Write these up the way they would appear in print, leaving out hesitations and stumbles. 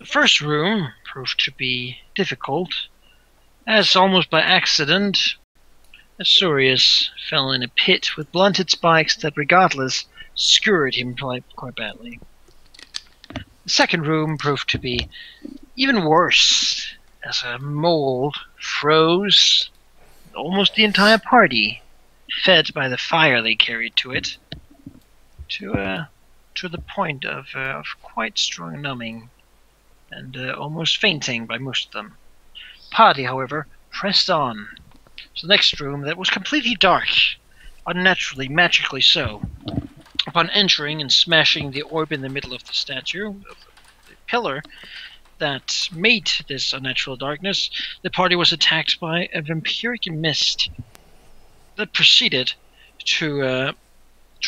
The first room proved to be difficult, as almost by accident, Azorius fell in a pit with blunted spikes that, regardless, skewered him quite badly. The second room proved to be even worse, as a mold froze almost the entire party, fed by the fire they carried to it, to the point of quite strong numbing and almost fainting by most of them. Party, however, pressed on. So the next room that was completely dark, unnaturally, magically so. Upon entering and smashing the orb in the middle of the statue, of the pillar that made this unnatural darkness, the party was attacked by a vampiric mist that proceeded to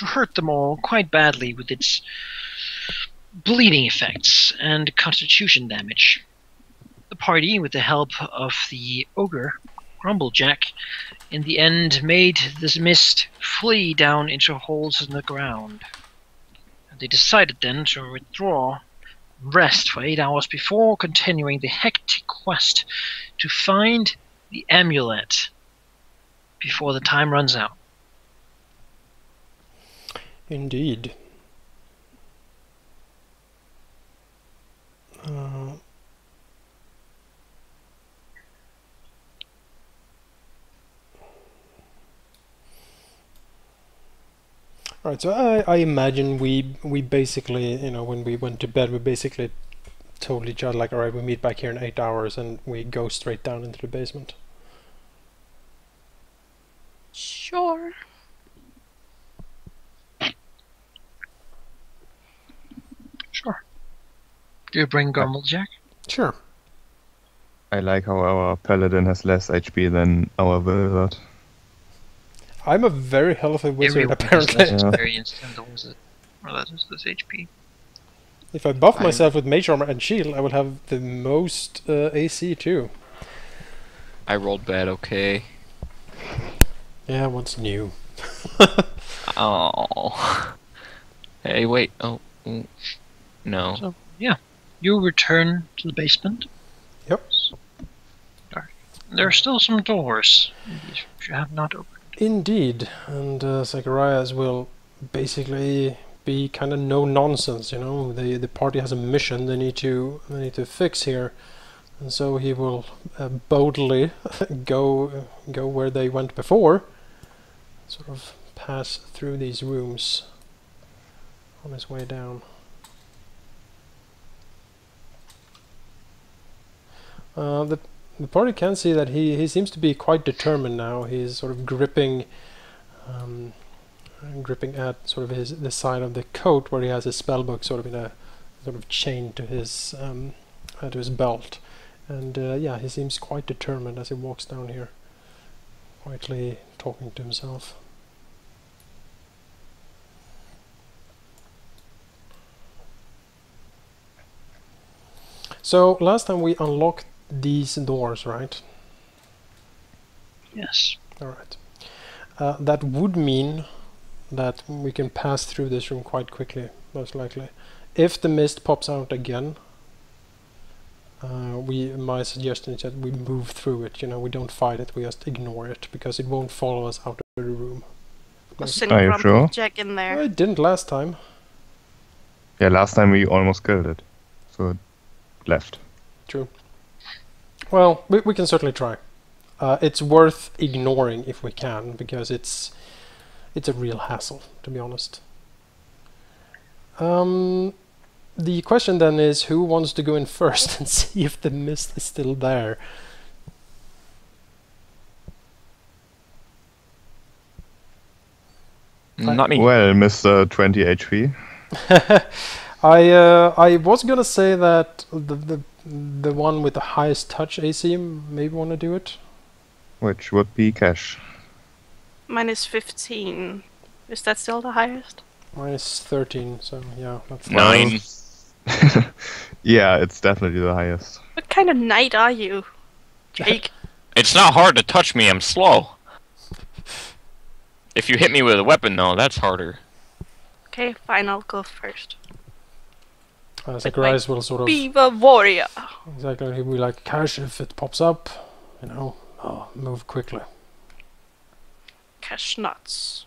hurt them all quite badly with its bleeding effects and constitution damage. The party, with the help of the ogre, Grumblejack, in the end made this mist flee down into holes in the ground. They decided then to withdraw, rest for 8 hours before continuing the hectic quest to find the amulet before the time runs out. Indeed. Alright, so I imagine we basically, you know, when we went to bed, we basically told each other, like, alright, we meet back here in 8 hours, and we go straight down into the basement. Sure. Sure. Do you bring Grumblejack? Sure. I like how our paladin has less HP than our wizard. I'm a very healthy wizard, Everyone apparently. has less experience than the wizard. Or that is this HP. If I buff myself with mage armor and shield, I will have the most AC too. I rolled bad, okay. Yeah, what's new? Oh. Hey, wait. Oh. No. So, yeah. You return to the basement. Yep. There are still some doors which you have not opened. Indeed, and Zacharias will basically be kind of no nonsense, you know. The party has a mission they need to fix here, and so he will boldly go where they went before, sort of pass through these rooms on his way down. The party can see that he seems to be quite determined now. He's sort of gripping at sort of the side of the coat where he has his spellbook sort of in a sort of chain to his belt, and yeah, he seems quite determined as he walks down here, quietly talking to himself. So last time we unlocked these doors, right? Yes. Alright. That would mean that we can pass through this room quite quickly, most likely. If the mist pops out again, my suggestion is that we move through it, you know, we don't fight it, we just ignore it, because it won't follow us out of the room. Send Are you sure? Jack in there. It didn't last time. Yeah, last time we almost killed it. So it left. True. Well, we can certainly try. It's worth ignoring if we can, because it's a real hassle, to be honest. The question then is, who wants to go in first and see if the mist is still there? Not me. Well, Mr. 20 HP. I was gonna say that the one with the highest touch AC maybe want to do it. Which would be Cash. Mine is 15. Is that still the highest? Mine is 13, so yeah. That's 9. Yeah, it's definitely the highest. What kind of knight are you, Jake? It's not hard to touch me, I'm slow. If you hit me with a weapon, though, that's harder. Okay, fine, I'll go first. Zacharias will sort of... Beaver warrior. Exactly, he'll be like, Cash, if it pops up, you know, move quickly. Cash nuts.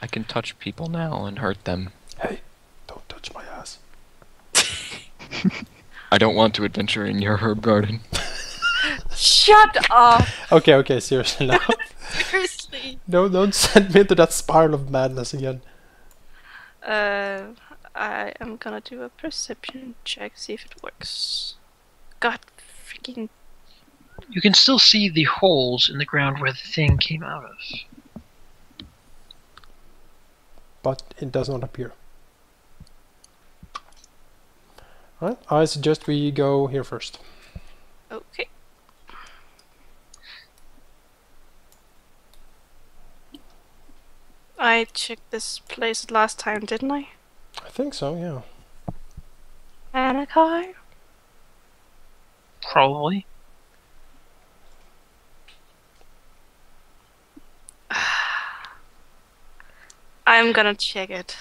I can touch people now and hurt them. Hey, don't touch my ass. I don't want to adventure in your herb garden. Shut up! Okay, seriously now. Seriously. No, don't send me into that spiral of madness again. I am gonna do a perception check, see if it works. God freaking... You can still see the holes in the ground where the thing came out of. But it does not appear. Alright, I suggest we go here first. Okay. I checked this place last time, didn't I? I think so, yeah. Anakai? Probably. I'm gonna check it.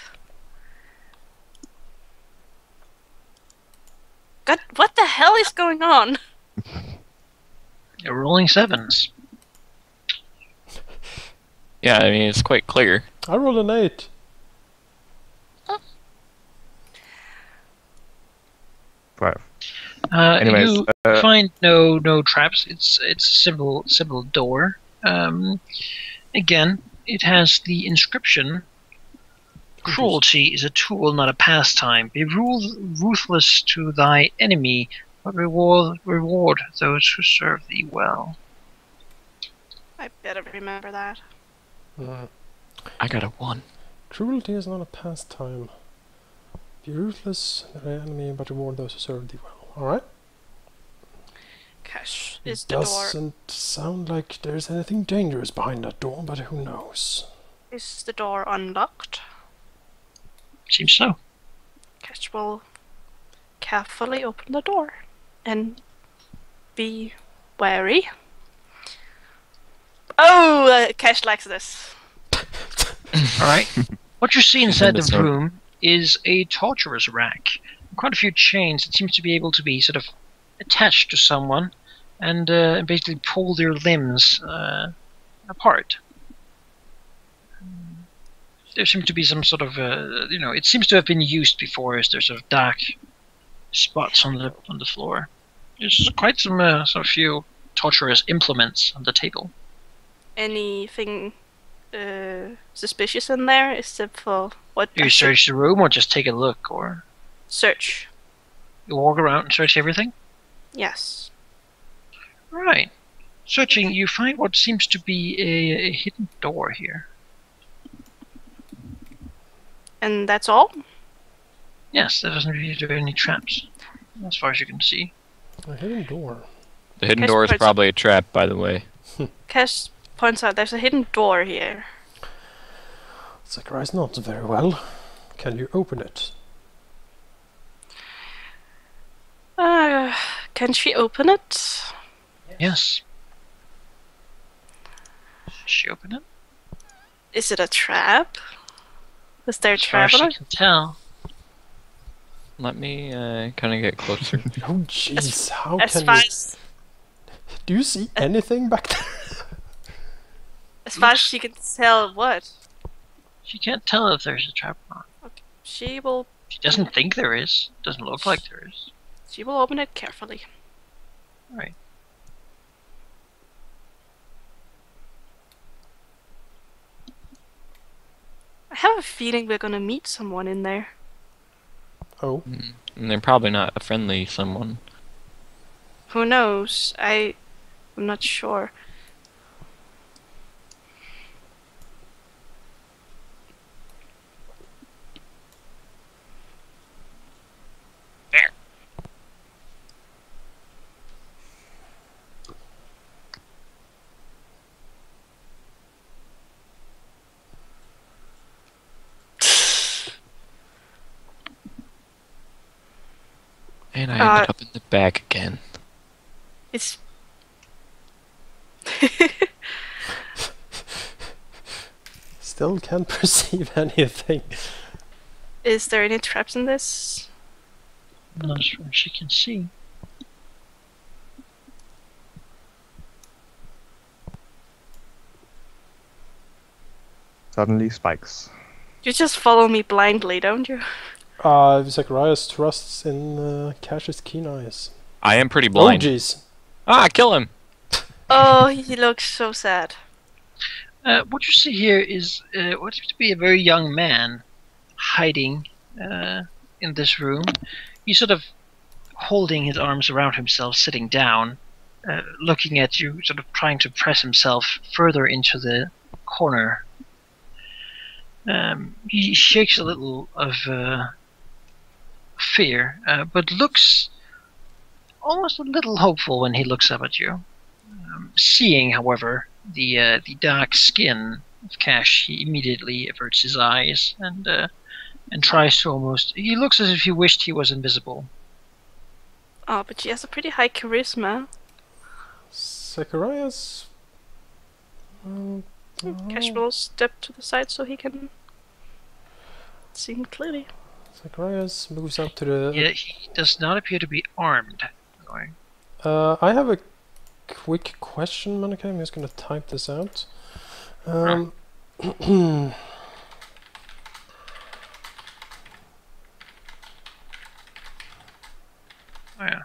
God, what the hell is going on? You're rolling sevens. Yeah, I mean, it's quite clear. I rolled an 8. Five. You Anyways, find no traps. It's a simple door. Again, it has the inscription: "Cruelty is a tool, not a pastime. Be ruthless to thy enemy, but reward those who serve thee well." I better remember that. I got a 1. Cruelty is not a pastime. Be ruthless to thy enemy, but reward those who serve thee well. Alright? Cash is It the door. doesn't sound like there's anything dangerous behind that door, but who knows? Is the door unlocked? Seems so. Cash will carefully open the door and be wary. Oh, Cash likes this. Alright. What you see inside the That's not- room is a torturer's rack. Quite a few chains that seems to be able to be sort of attached to someone and basically pull their limbs apart. There seems to be some sort of, it seems to have been used before, as there's sort of dark spots on the floor. There's quite some sort of few torturer's implements on the table. Anything suspicious in there except for what? Do you search the room or just take a look, or Search. you walk around and search everything? Yes. Right. Searching, you find what seems to be a hidden door here. And that's all? Yes, there doesn't really do any traps, as far as you can see. A hidden door. The hidden Cash door is points- probably a trap, by the way. Cash points out there's a hidden door here. Zacharias not very well. Can you open it? Can she open it? Yes. Does she open it? Is it a trap? Is there a As far as traveler? she can tell. Let me kind of get closer. Oh jeez, how As can far you... as, Do you see anything back there? as far as she can tell, what? She can't tell if there's a trap or not. She will She doesn't think there is. Doesn't look like there is. open it carefully. Right. I have a feeling we're gonna meet someone in there. Oh, And they're probably not a friendly someone. Who knows? I'm not sure. And I ended up in the back again. It's still can't perceive anything. Is there any traps in this? Not as far as she can see. Suddenly spikes. You just follow me blindly, don't you? Zacharias trusts in Cash's keen eyes. I am pretty Oh, blind. jeez. Ah, kill him! Oh, he looks so sad. What you see here is what seems to be a very young man hiding in this room. He's sort of holding his arms around himself, sitting down, looking at you, sort of trying to press himself further into the corner. He shakes a little of fear, but looks almost a little hopeful when he looks up at you. Seeing, however, the dark skin of Cash, he immediately averts his eyes and tries to almost. He looks as if he wished he was invisible. Oh, but she has a pretty high charisma. Zacharias. Cash will step to the side so he can see him clearly. Zacharias moves up to the. Yeah, he does not appear to be armed. I have a quick question, Monica. I'm just gonna type this out. Oh, yeah.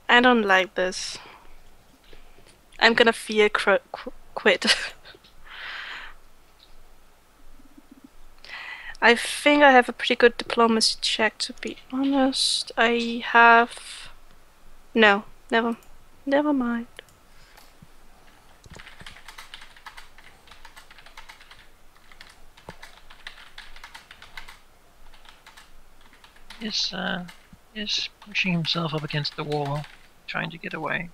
I don't like this. I'm gonna fear quit. I think I have a pretty good diplomacy check, to be honest. I have... No, never mind. Is pushing himself up against the wall, trying to get away.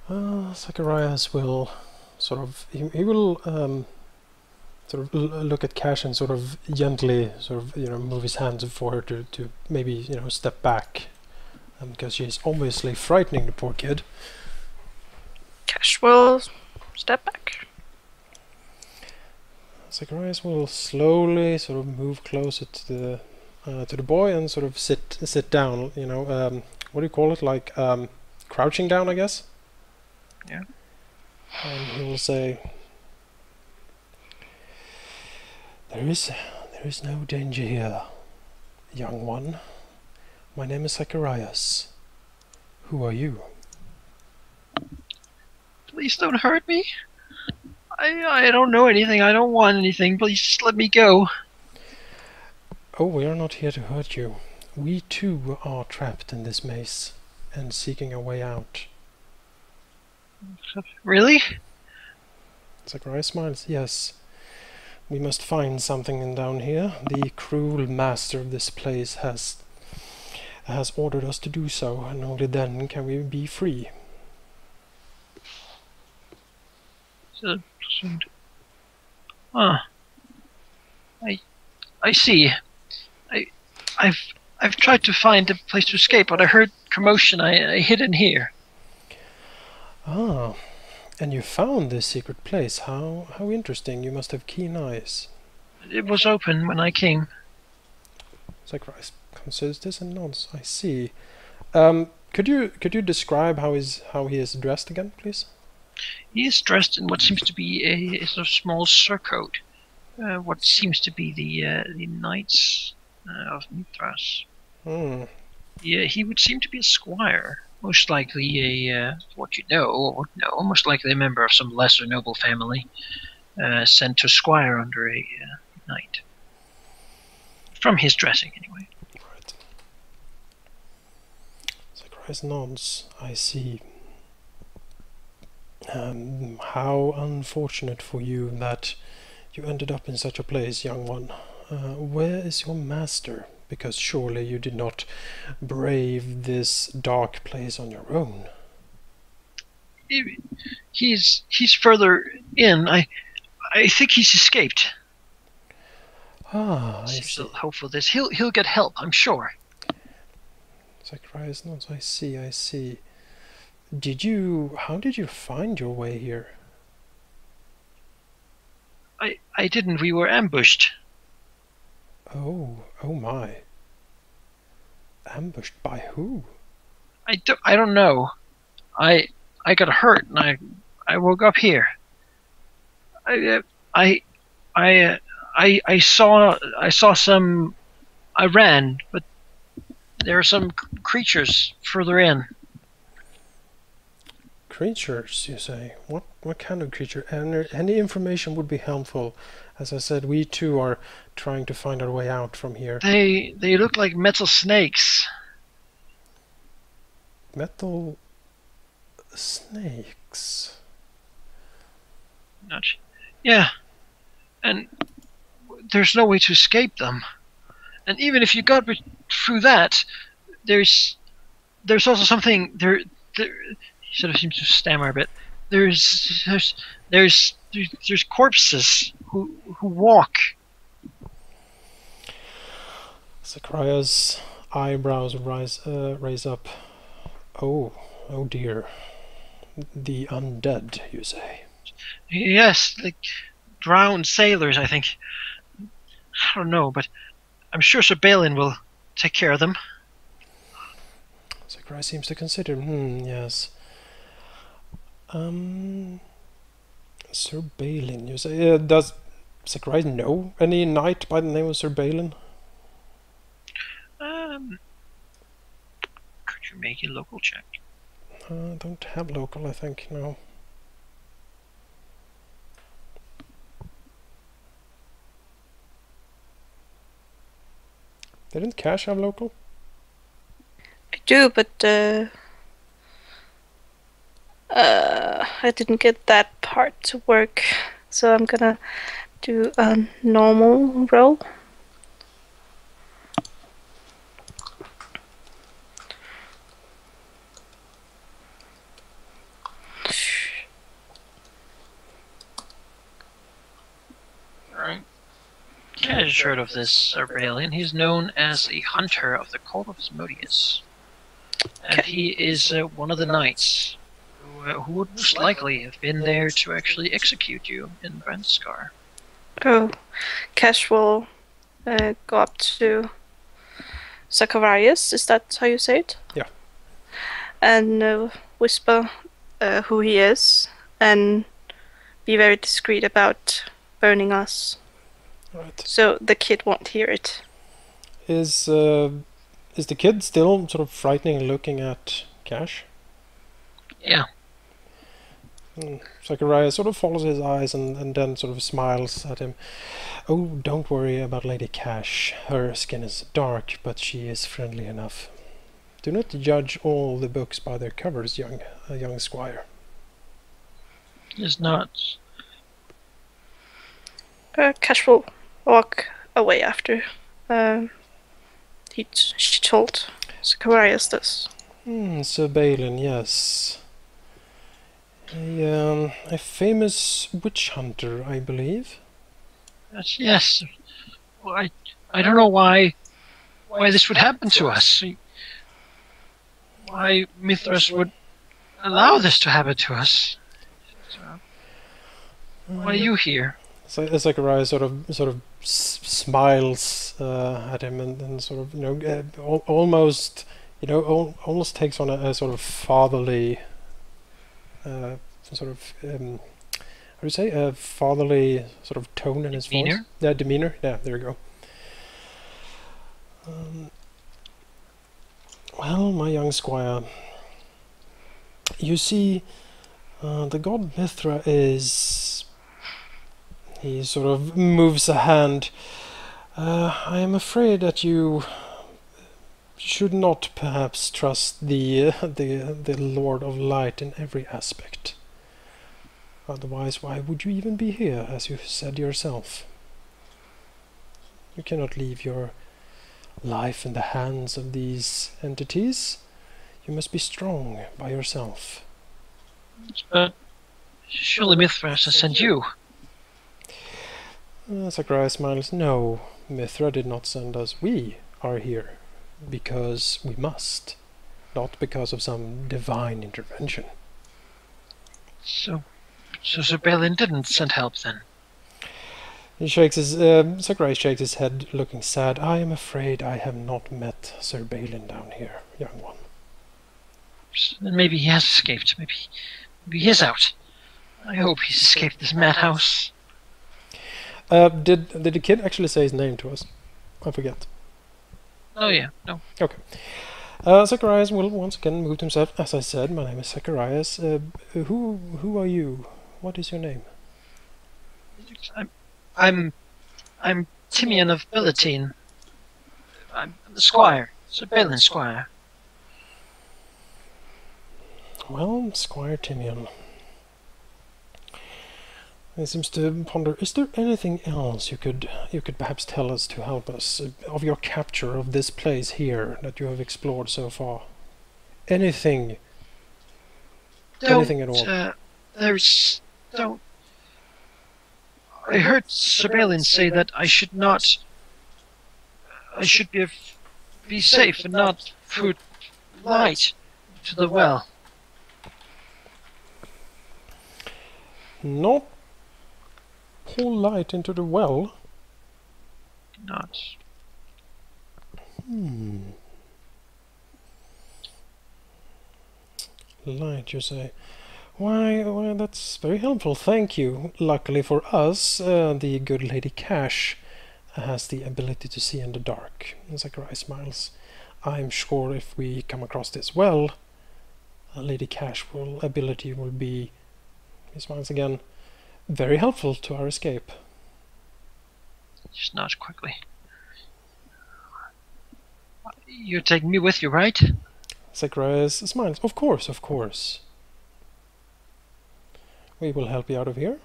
Zacharias will sort of. He will sort of look at Cash and sort of gently move his hands for her to maybe step back, because she's obviously frightening the poor kid. Cash will step back. Zacharias will slowly sort of move closer to the boy and sort of sit down. What do you call it? Like crouching down, I guess. Yeah. And he will say, There is no danger here, young one. My name is Zacharias. Who are you? Please don't hurt me. I don't know anything. I don't want anything. Please just let me go. Oh, we are not here to hurt you. We too are trapped in this maze and seeking a way out. Really? Zacharias smiles. Yes. We must find something down here. The cruel master of this place has ordered us to do so, and only then can we be free. So, I see. I've tried to find a place to escape, but I heard commotion. I hid in here. Ah, and you found this secret place. How interesting. You must have keen eyes. It was open when I came. Zacharias considers this and nods. I see. Could you describe how he is dressed again, please? He is dressed in what seems to be a sort of small surcoat. What seems to be the Knights of Mithras. Hmm. Yeah, he would seem to be a squire. Most likely what you know, most likely a member of some lesser noble family, sent to squire under a knight. From his dressing, anyway. Right. Zacharias nods. I see. How unfortunate for you that you ended up in such a place, young one. Where is your master? Because surely you did not brave this dark place on your own. He's further in. I think he's escaped. Ah, I Seems see. a little hopeful. This he'll get help, I'm sure. Zacharias nods. I see. How did you find your way here? I didn't. We were ambushed. Oh my. Ambushed by who? I don't know. I got hurt and I woke up here. I saw some. I ran, but there are some creatures further in. Creatures, you say? What kind of creature? Any information would be helpful. As I said, we too are trying to find our way out from here. They look like metal snakes. Metal snakes. Yeah, and there's no way to escape them. And even if you got through that, there's also something there. He sort of seems to stammer a bit. There's corpses who walk. Zachariah's eyebrows raise up. Oh dear. The undead, you say? Yes, like drowned sailors, I think. I don't know, but I'm sure Sir Balin will take care of them. Zachariah seems to consider. Yes. Sir Balin, you say? Does Zachariah know any knight by the name of Sir Balin? Could you make a local check? Don't have local, I think, no. Didn't Cash have local? I do, but I didn't get that part to work, so I'm gonna do a normal roll. Alright. Cash heard of this Sir Balin. He's known as a hunter of the Court of Asmodeus. And he is one of the knights who would most likely have been there to actually execute you in Brandscar. Oh, Cash will go up to Zacharias, is that how you say it? Yeah. And whisper who he is, and be very discreet about burning us. Right. So the kid won't hear it. Is the kid still sort of frightening looking at Cash? Yeah. Zachariah sort of follows his eyes and then sort of smiles at him. Oh, don't worry about Lady Cash. Her skin is dark, but she is friendly enough. Do not judge all the books by their covers, young squire. It's not. Cash will walk away after she told Zacharias this. Sir Balin, yes. A famous witch hunter, I believe. Yes. Well, I don't know why this would happen to us. Why Mithras would allow this to happen to us. Why are you here? Zachariah sort of smiles at him and sort of almost almost takes on a sort of fatherly sort of how do you say, a fatherly sort of tone in his voice. Yeah, demeanor. Yeah, there we go. Well, my young squire, you see, the god Mithra is. He sort of moves a hand. I am afraid that you should not perhaps trust the Lord of Light in every aspect. Otherwise, why would you even be here, as you said yourself? You cannot leave your life in the hands of these entities. You must be strong by yourself. But surely Mithras has sent you. Zachariah smiles. No, Mithra did not send us. We are here because we must, not because of some divine intervention. So Sir Balin didn't send help then? He shakes his Sakurai shakes his head, looking sad. I am afraid I have not met Sir Balin down here, young one. Maybe he has escaped. Maybe he is out. I hope he's escaped this madhouse. Did the kid actually say his name to us? I forget. Oh yeah, no. Okay. Zacharias will once again move himself. As I said, my name is Zacharias. Who are you? What is your name? I'm Timian of Billatine. I'm the squire, Sir Balin Squire. Well, Squire Timian. He seems to ponder. Is there anything else you could perhaps tell us to help us of your capture of this place here that you have explored so far? Anything? Anything at all? Don't. I heard Sir Balin say that I should be safe and not put light to the well. Not pour light into the well? Not. Light, you say? Why, that's very helpful, thank you. Luckily for us, the good Lady Cash has the ability to see in the dark. Zachariah smiles. I'm sure if we come across this well, Lady Cash ability will be, he smiles again, very helpful to our escape. Just not quickly. You're taking me with you, right? Zacharias smiles. Of course, of course. We will help you out of here.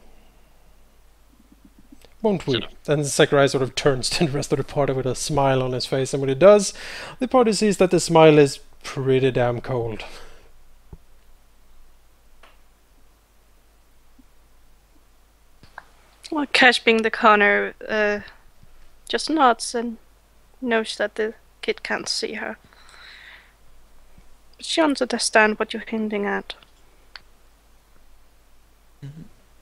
Won't we? Then Zacharias sort of turns to the rest of the party with a smile on his face, and when he does, the party sees that the smile is pretty damn cold. Well, Cash being the corner, just nods and knows that the kid can't see her. But she understands what you're hinting at.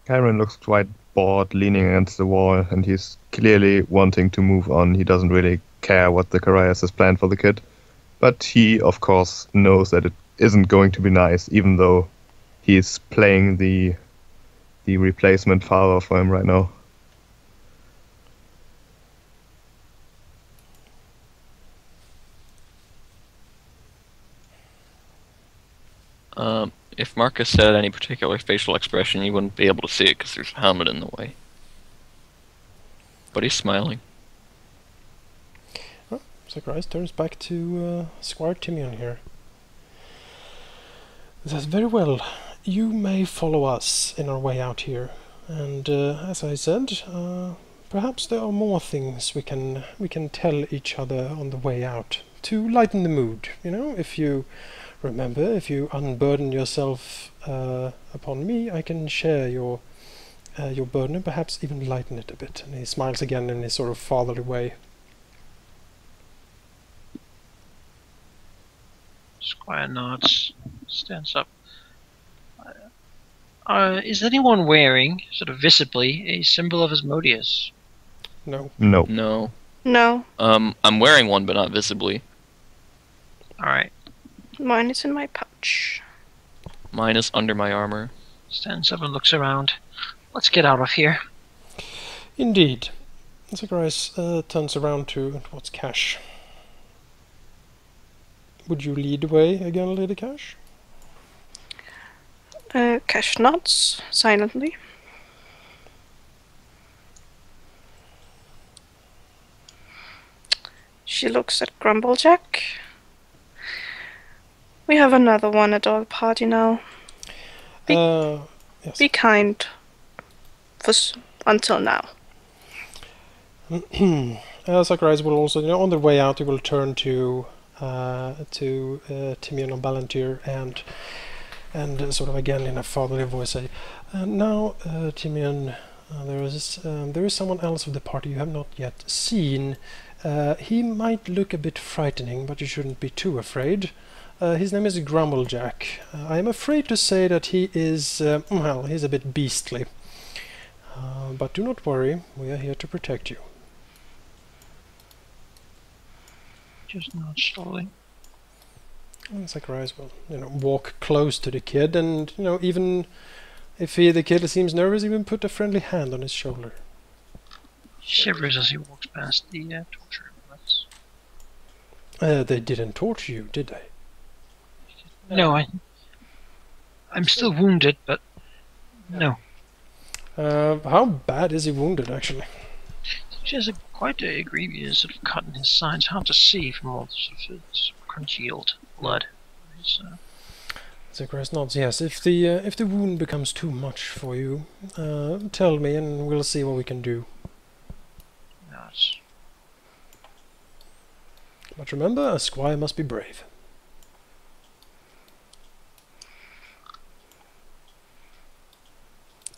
Kyron looks quite bored, leaning against the wall, and he's clearly wanting to move on. He doesn't really care what the Carias has planned for the kid. But he, of course, knows that it isn't going to be nice, even though he's playing the replacement father for him right now. If Marcus said any particular facial expression, you wouldn't be able to see it because there's a helmet in the way. But he's smiling. Oh, Zacharias turns back to Squire Timian here. He says, very well, you may follow us in our way out here. And as I said, perhaps there are more things we can tell each other on the way out to lighten the mood. You know, if you remember, if you unburden yourself upon me, I can share your burden and perhaps even lighten it a bit. And he smiles again in his sort of fatherly way. Squire nods, stands up. Is anyone wearing, sort of visibly, a symbol of Asmodeus? No. No. No. No. I'm wearing one, but not visibly. Alright. Mine is in my pouch. Mine is under my armor. Stands up and looks around. Let's get out of here. Indeed. Zacharias turns around towards Cash. Would you lead the way again, Lady Cash? Cash nods silently. She looks at Grumblejack. We have another one at our party now. Yes. Be kind. Until now. Zacharias will also, on the way out, he will turn to Timian and Ballantyre and sort of again in a fatherly voice say, now, Timian, there is someone else of the party you have not yet seen. He might look a bit frightening, but you shouldn't be too afraid. His name is Grumblejack. I am afraid to say that he is, well, he's a bit beastly. But do not worry, we are here to protect you. Just not slowly. And Zacharias will, walk close to the kid, and even if the kid seems nervous, even put a friendly hand on his shoulder. Shivers as he walks past the torture roulets. They didn't torture you, did they? No, I'm still wounded, but no. How bad is he wounded, actually? He has quite a grievous sort of cut in his side. It's hard to see from all the sort of congealed blood. Zacharias nods. Yes, if the wound becomes too much for you, tell me, and we'll see what we can do. Yes. But remember, a squire must be brave.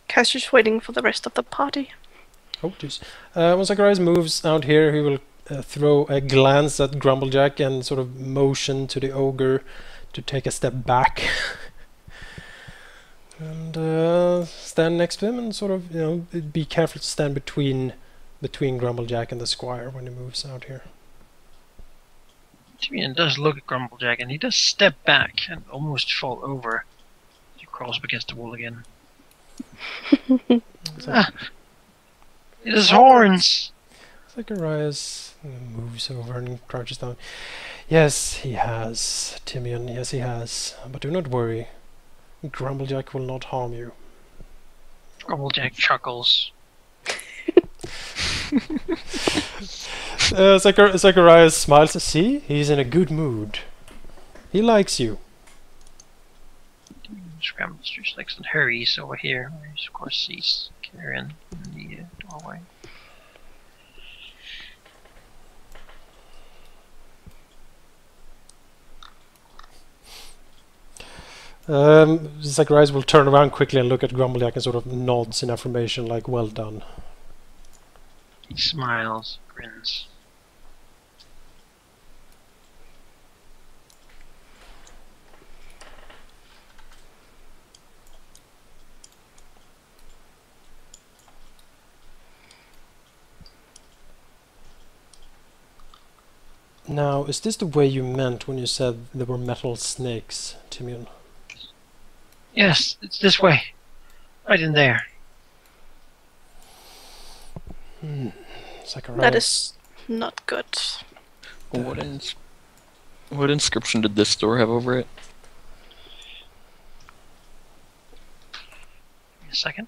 Cassie's waiting for the rest of the party. Oh, jeez. When Zacharias moves out here, he will throw a glance at Grumblejack and sort of motion to the ogre to take a step back. And stand next to him and sort of, be careful to stand between Grumblejack and the squire when he moves out here. Timian does look at Grumblejack, and he does step back and almost fall over. He crawls up against the wall again. His horns! Zacharias moves over and crouches down. Yes, he has, Timian, yes he has. But do not worry. Grumblejack will not harm you. Grumblejack chuckles. Zacharias smiles. See, he's in a good mood. He likes you. Scrambles through his legs and hurries over here, where he of course sees Karen in the doorway. Zacharias will turn around quickly and look at Grumblejack and sort of nods in affirmation, like, well done. He smiles, grins. Now, is this the way you meant when you said there were metal snakes, Timian? Yes, it's this way. Right in there. Zacharias. That is not good. What inscription did this door have over it? Give me a second.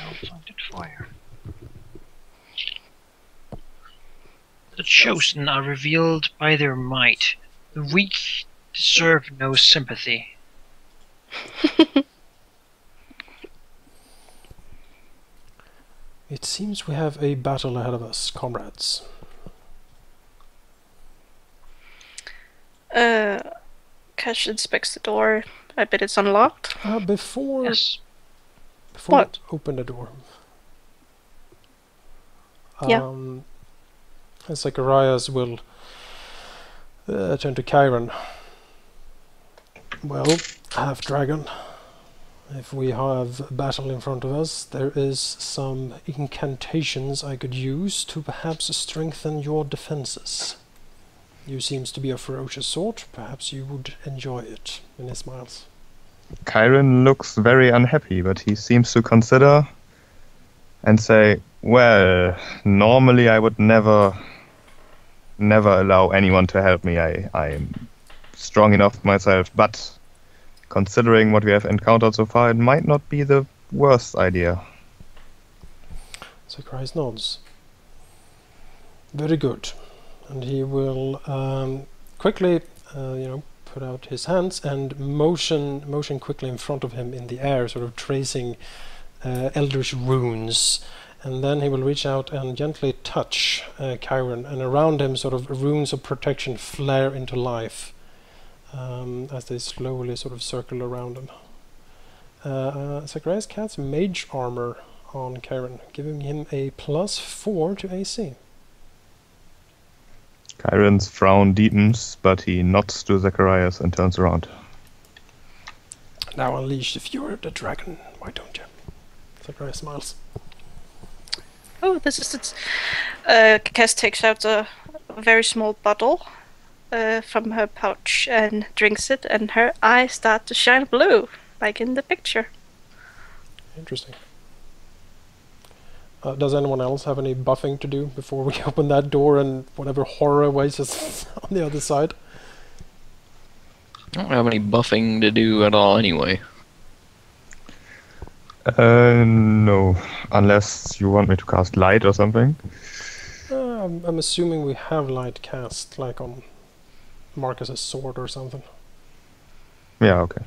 I'll find it for you. The chosen are revealed by their might. The weak deserve no sympathy. It seems we have a battle ahead of us, comrades. Cash inspects the door. I bet it's unlocked. Before Yes. What? we open the door. Yeah. Zacharias will turn to Chiron. Well, half dragon. If we have a battle in front of us, there is some incantations I could use to perhaps strengthen your defenses. You seems to be a ferocious sort. Perhaps you would enjoy it. And he smiles. Chiron looks very unhappy, but he seems to consider and say, well, normally I would never allow anyone to help me. I'm strong enough myself, but considering what we have encountered so far, it might not be the worst idea. Zacharias nods. Very good. And he will quickly, put out his hands and motion quickly in front of him in the air, sort of tracing eldritch runes. And then he will reach out and gently touch Chiron, and around him sort of runes of protection flare into life as they slowly sort of circle around him. Zacharias casts mage armor on Chiron, giving him a +4 to AC. Chiron's frown deepens, but he nods to Zacharias and turns around. Now unleash the fury of the dragon, why don't you? Sakurai smiles. Oh, this is it. Cass takes out a very small bottle from her pouch and drinks it, and her eyes start to shine blue, like in the picture. Interesting. Does anyone else have any buffing to do before we open that door and whatever horror awaits us on the other side? I don't have any buffing to do at all anyway. No. Unless you want me to cast light or something. I'm assuming we have light cast, like on Marcus's sword or something. Yeah, okay.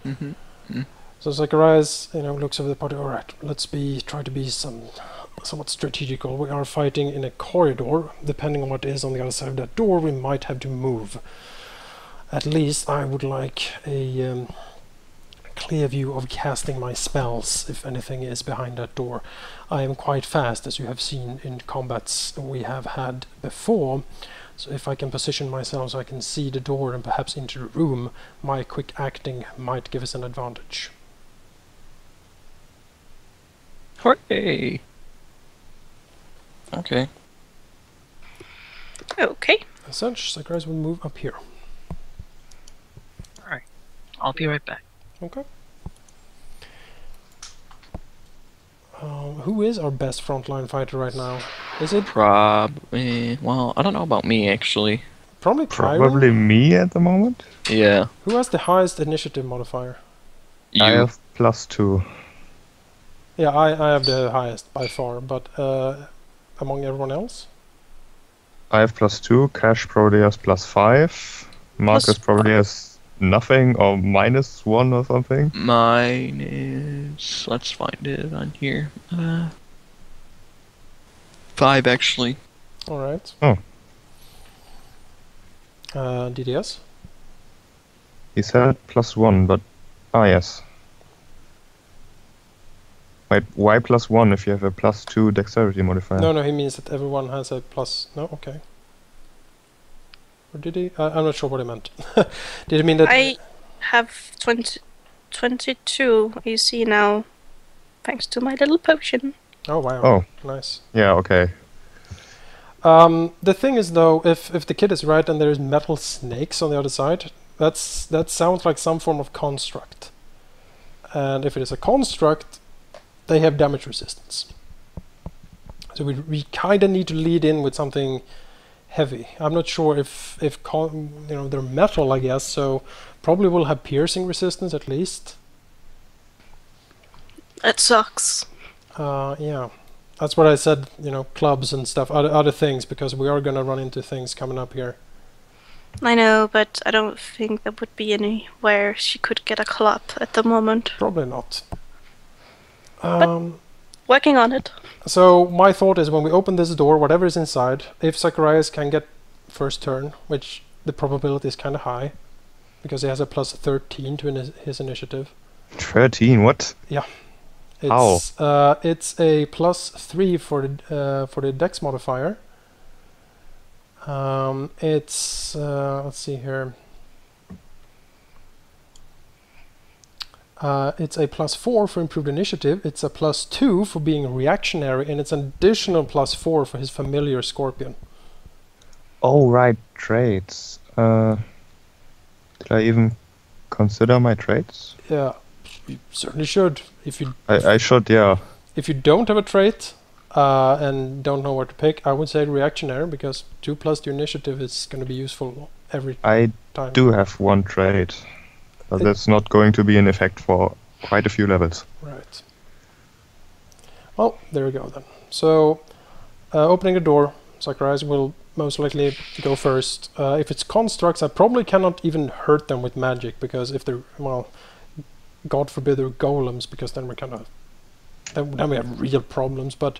Mm-hmm. So Zacharias, looks over the party. All right, let's try to be somewhat strategical. We are fighting in a corridor. Depending on what is on the other side of that door, we might have to move. At least I would like a clear view of casting my spells, if anything is behind that door. I am quite fast, as you have seen in combats we have had before. So if I can position myself so I can see the door and perhaps into the room, my quick acting might give us an advantage. Hooray! Okay. Okay. As such, Zacharias will move up here. Alright. I'll be right back. Okay. Who is our best frontline fighter right now? Is it Probably. Well, I don't know about me actually. probably Kyron? Probably me at the moment. Yeah. Who has the highest initiative modifier? You. I have +2. Yeah, I have the highest by far, but among everyone else? I have +2. Cash probably has +5. Marcus probably has nothing or -1 or something. Mine is. Let's find it on here. 5 actually. Alright. Oh. DDS? He said +1, but yes. Wait, why +1 if you have a +2 dexterity modifier? No, he means that everyone has a plus. No, okay. Or did he? I'm not sure what he meant. Did he mean that? I have 22 AC now, thanks to my little potion. Oh wow. Oh. Nice. Yeah, okay. The thing is though, if the kid is right and there's metal snakes on the other side, that sounds like some form of construct. And if it is a construct, they have damage resistance. So we kind of need to lead in with something heavy. I'm not sure if they're metal, I guess, so probably will have piercing resistance at least. That sucks. Yeah. That's what I said, clubs and stuff, other things, because we are gonna run into things coming up here. I know, but I don't think there would be anywhere she could get a club at the moment. Probably not. Working on it. So my thought is when we open this door, whatever is inside, if Zacharias can get first turn, which the probability is kind of high, because he has a +13 to his initiative. 13, what? Yeah. How? It's a +3 for the Dex modifier. It's let's see here. It's a +4 for improved initiative. It's a +2 for being reactionary, and it's an additional +4 for his familiar scorpion. Oh, right, traits. Did I even consider my traits? Yeah, you certainly should. If you I should, yeah. if you don't have a trait and don't know where to pick, I would say reactionary, because 2 plus your initiative is going to be useful every I time. do have one trait, but that's not going to be in effect for quite a few levels. Right. Well, there we go then. So, opening the door, Zacharias will most likely go first. If it's constructs, I probably cannot even hurt them with magic, because if they're, well, God forbid they're golems, because then we're kind of, then we have real problems. But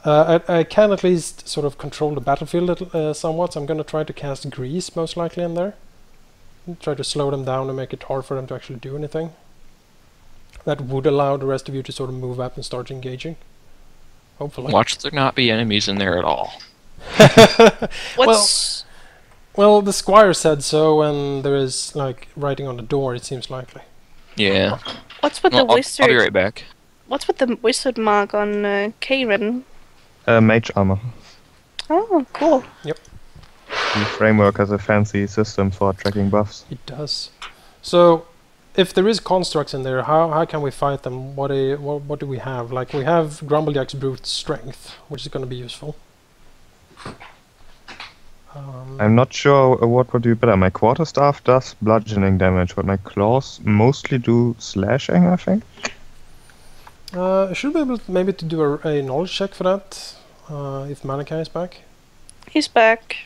I can at least sort of control the battlefield somewhat, so I'm going to try to cast Grease most likely in there. Try to slow them down and make it hard for them to actually do anything. That would allow the rest of you to sort of move up and start engaging. Hopefully. Watch there not be enemies in there at all. What's... Well, the squire said so, and there is, like, writing on the door, it seems likely. Yeah. What's with Well, the I'll wizard? be right back. What's with the wizard mark on Karen? Mage armor. Oh, cool. The framework has a fancy system for tracking buffs. It does. So, if there is constructs in there, how can we fight them? What do we have? Like, we have Grumblejack's brute strength, which is going to be useful. I'm not sure what would be better. My quarterstaff does bludgeoning damage, but my claws mostly do slashing, I think. I should be able maybe to do a knowledge check for that, if Malachi is back. He's back.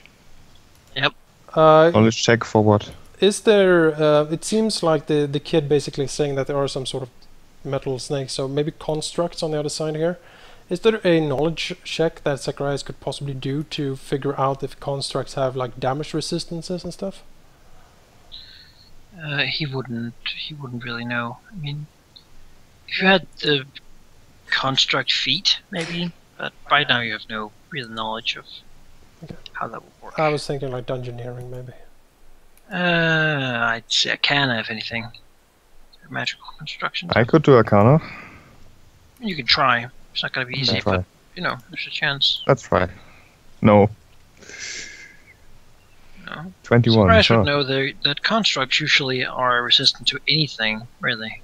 Knowledge check for what? Is there? It seems like the kid basically saying that there are some sort of metal snakes. So maybe constructs on the other side here. Is there a knowledge check that Zacharias could possibly do to figure out if constructs have like damage resistances and stuff? He wouldn't really know. I mean, if you had the construct feat, maybe, but by now you have no real knowledge of how that would work. I was thinking like dungeoneering, maybe. I'd say I can't have anything. Magical construction. I could do Arcana. You can try. It's not going to be easy, Let's try. but you know, there's a chance. Let's try. No. No. 21. Surprise Sure. would know that constructs usually are resistant to anything, really.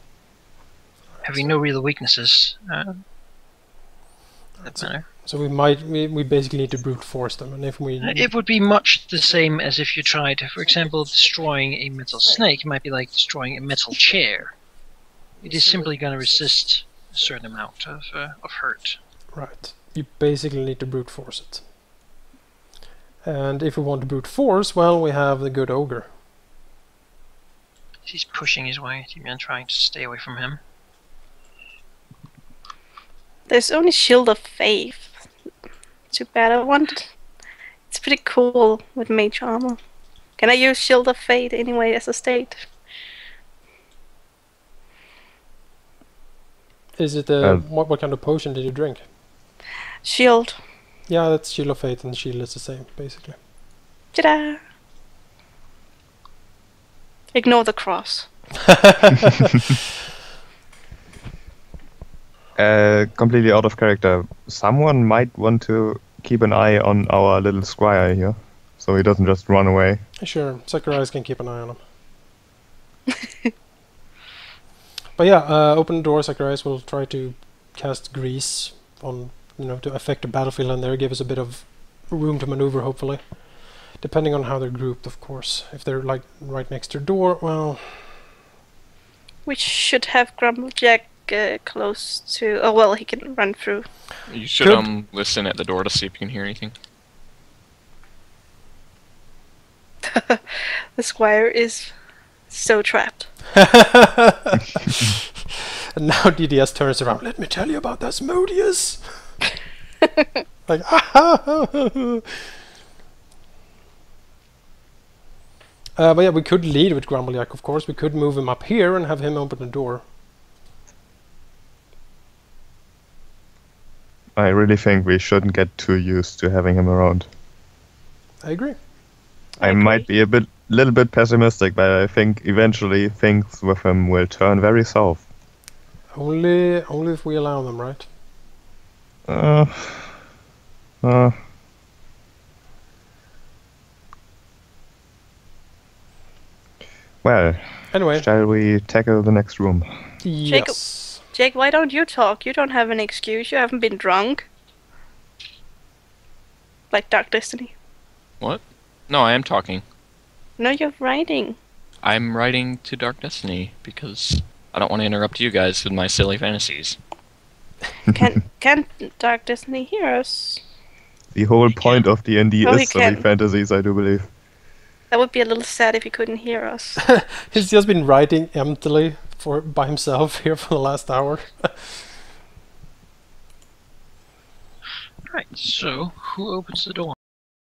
Having no real weaknesses. That matter. So we basically need to brute force them, and if we It would be much the same as if you tried, for example, destroying a metal snake. It might be like destroying a metal chair. It is simply going to resist a certain amount of hurt. right, you basically need to brute force it. And if we want to brute force, well, we have the good ogre. He's pushing his way at you and trying to stay away from him. There's only Shield of Faith. Too bad. I want. It's pretty cool with mage armor. Can I use Shield of Fate anyway as a state? Is it what kind of potion did you drink? Shield. Yeah, that's Shield of Fate, and Shield is the same, basically. Ta-da! Ignore the cross. Completely out of character. Someone might want to keep an eye on our little squire here, so he doesn't just run away. Sure, Zacharias can keep an eye on him. But yeah, open the door. Zacharias will try to cast grease on, to affect the battlefield, and there give us a bit of room to maneuver, hopefully. Depending on how they're grouped, of course. If they're like right next to the door, well, We should have Grumblejack close to. Oh well, he can run through. You should Good. listen at the door to see if you can hear anything. The squire is so trapped. and now DDS turns around. Let me tell you about Asmodeus. Like, but yeah, we could lead with Grumblejack, of course. We could move him up here and have him open the door. I really think we shouldn't get too used to having him around. I agree. I might be little bit pessimistic, but I think eventually things with him will turn very south. Only if we allow them, right? Well, Anyway, shall we tackle the next room? yes. Jake, why don't you talk? You don't have an excuse. You haven't been drunk. Like Dark Destiny. What? No, I am talking. No, you're writing. I'm writing to Dark Destiny because I don't want to interrupt you guys with my silly fantasies. Can Dark Destiny hear us? The whole point of D&D Well, he is silly can. fantasies, I do believe. That would be a little sad if he couldn't hear us. He's just been writing emptily by himself here for the last hour. Right, so who opens the door?